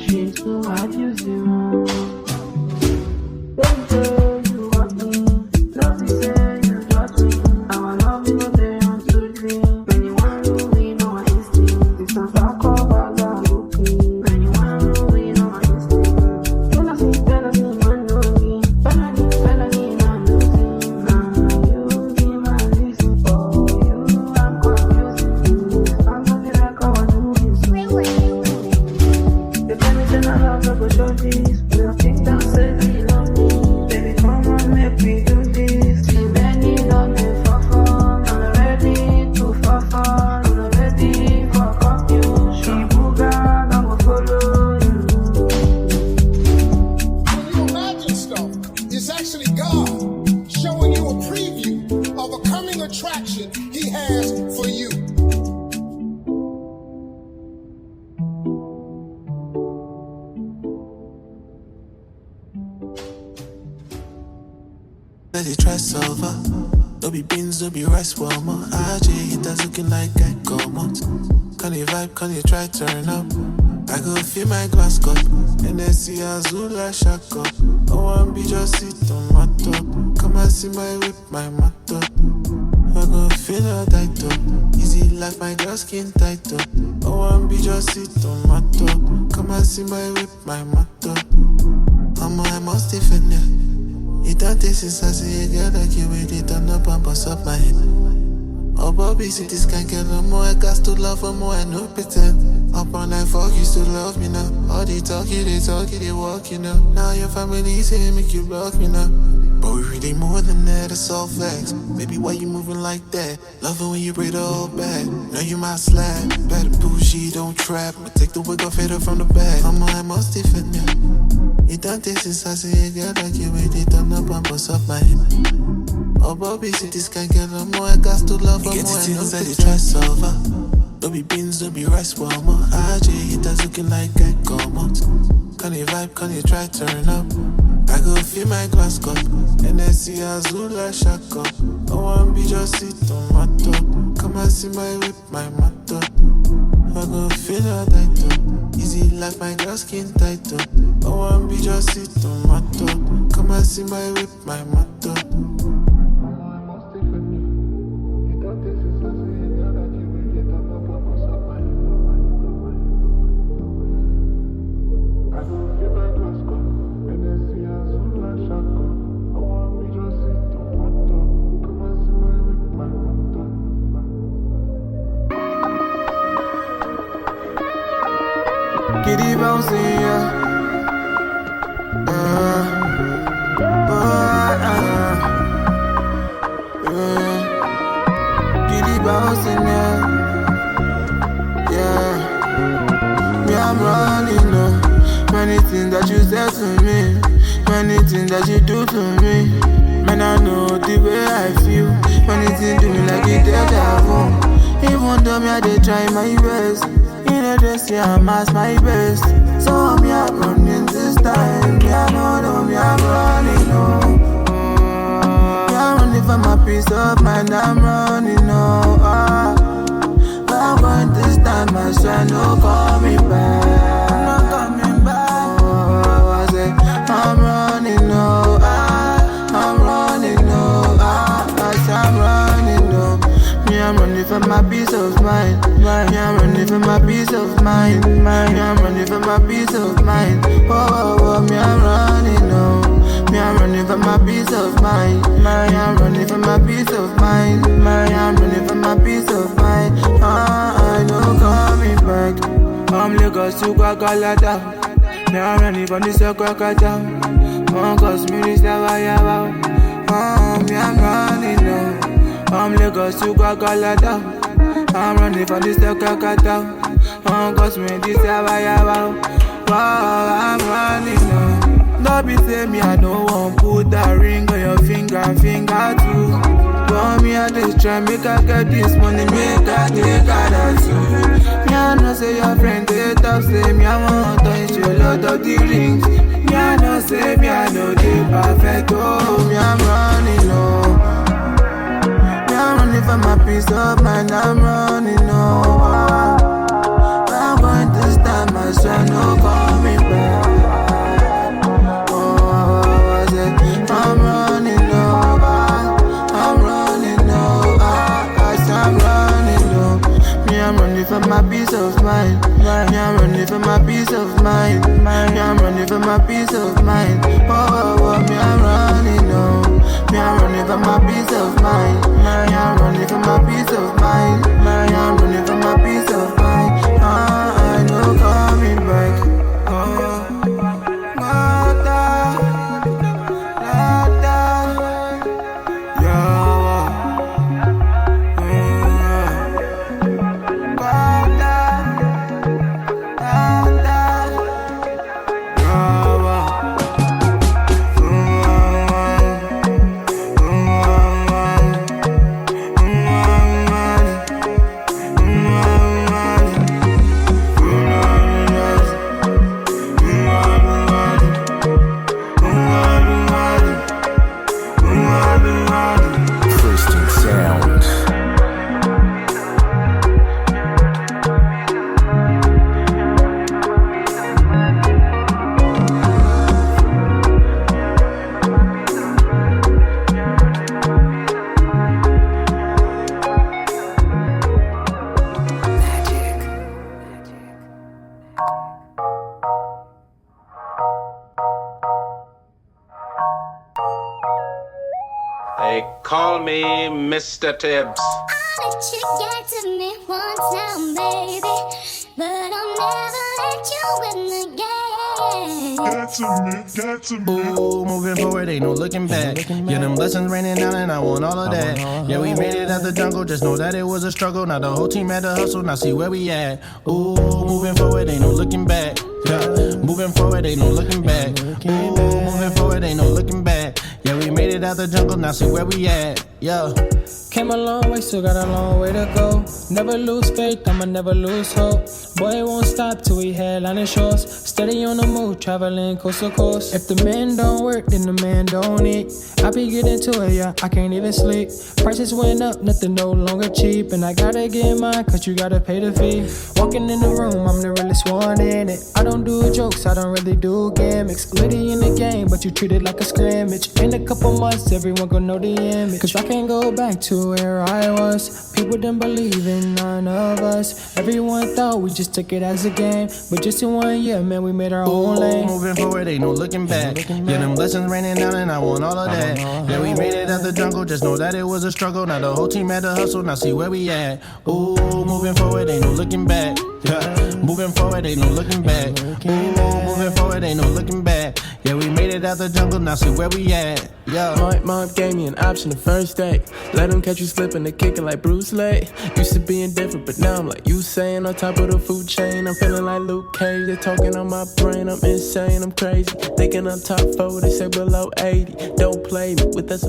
shit, so I use you. Don't say you want me, don't be say you got me. Our love is not there on to dream. When you want to win on my instinct, it's not back over that looking. When you want to win on my instinct, fellas, man, know me. Felony, I'm losing. Now you give my listen for you. I'm confusing you. I'm gonna record doing so. The permission I love, I go show this. We'll think down, say you love me. Baby, come on, make me do this. See many don't they fall for. I'm not ready to fall for. I'm not ready for confusion. Buga, don't go follow you. When you imagine stuff, it's actually God showing you a preview of a coming attraction He has for you. Let it try solver. No be beans, no be rice warmer. RJ, it does looking like I come out. Can you vibe, can you try turn up? I go fill my glass cup. And then see Azula shack up. Oh, I'm be just sit on my top. Come and see my whip, my mat up. I go feel her tight up. Easy like my girl skin tight up. Oh, I'm be just sit on my top. Come and see my whip, my mat up. I must defend ya. It don't take since I see a girl like you with it turn up and bust up my head. Oh, Bobby, see this can't get no more. I got to love her more, I no pretend. Up on that fuck, you still love me now. All they talk, they walk, you know. Now your family say make you block me now. But we really more than that, it's all facts. Baby, why you moving like that? Love it when you break the whole back. Know you my slap. Better bougie, don't trap. But take the wig off, hit her from the back. I must defend ya. It don't take since I see a girl like you with it turn up and bust up my head. Oh, Bobby, see this can't get no more. I got to love her more. I know that try solver. No be beans, no be rice warmer. RJ, it does looking like I come out. Can you vibe, can you try turn up? I go fill my glass cup. And then see Azula shack up. Oh, I'm be just sit on my top. Come and see my whip, my mat up. I go feel her tight up. Easy like my girl skin tight up. Oh, I'm be just sit on my top. Come and see my whip, my mat up. Giddy bouncing, yeah. Giddy bouncing, yeah. Yeah. Me, I'm running, no. Many things that you said to me, many things that you do to me. Man, I know the way I feel. Many things do me like a deja vu. Even though me, I dey try my best. You know just say I'm at my best. So me I'm running this time. Me I know me I'm running no. Me I'm running for my peace of mind. I'm running no. But I'm going this time. I swear no coming back. I'm not coming back. I say I'm running no. I'm running no. I say I'm running no. Me I'm running for my peace of mind. Me I'm running for my peace of mind. Me I'm running for my peace of mind. Oh, me I'm running no. Me I'm running for my peace of mind. Me I'm running for my peace of mind. Me I'm running for my peace of mind. I know coming back. I'm Lagos to Kakalata. Me I'm running from the Sokakata. Cause me this Yawa. Me I'm running no. I'm Lagos to Kakalata. I'm running for this Kakata. Cause me this Yawa. Wow, I'm running now. Don't be say me I don't want put that ring on your finger too. But me I just try make I get this money, make I take that too. Me I know say your friend they talk say me I want to touch a lot of the rings. Me I know say me I know they perfect. Oh, me I'm running no. I'm running for my peace of mind, I'm running, no. I'm going this time, I swear no coming my peace of mind. Me, I'm running for my peace of mind. Me, I'm running for my peace of mind. Oh, me, I'm running, no. Me, I'm running for my peace of mind. Me, I'm running for my peace of mind. Me, I'm running for my peace of mind. I know coming back. They call me Mr. Tibbs. I'll let you get to me once now, baby, but I'll never let you win the game. Ooh, moving forward, ain't no looking back. Yeah, them blessings raining down and I want all of that. Yeah, we made it out the jungle, just know that it was a struggle. Now the whole team had to hustle, now see where we at. Ooh, moving forward, ain't no looking back. Yeah, moving forward, ain't no looking back. Ooh, moving forward, ain't no looking back. Yeah, we made it out the jungle, now see where we at. Yeah. Came a long way, still got a long way to go. Never lose faith, I'ma never lose hope. Boy, it won't stop till we headline the shores. Steady on the move, traveling coast to coast. If the man don't work, then the man don't eat. I be getting to it, yeah, I can't even sleep. Prices went up, nothing no longer cheap. And I gotta get mine, cause you gotta pay the fee. Walking in the room, I'm the realest one in it. I don't do jokes, I don't really do gimmicks. Litty in the game, but you treat it like a scrimmage. In a couple months, everyone gon' know the image. Cause I can't go back to where I was. People didn't believe in none of us. Everyone thought we just took it as a game. But just in 1 year, man, we made our own lane. Moving forward, ain't no looking back. Yeah, them blessings raining down and I want all of that. Yeah, we made it out the jungle, just know that it was a struggle. Now the whole team had to hustle, now see where we at. Ooh, moving forward, ain't no looking back. Yeah, moving forward, ain't no looking back. Ooh, moving forward, ain't no looking back. Yeah, we made it out the jungle, now see where we at. Yeah. My mom gave me an option the first day. Let him catch you slipping, they kicking like Bruce Lee. Used to being different, but now I'm like Usain on top of the food chain. I'm feeling like Luke Cage. They talking on my brain, I'm insane, I'm crazy. Thinking I'm top 4, they say below 80. Don't play me with us.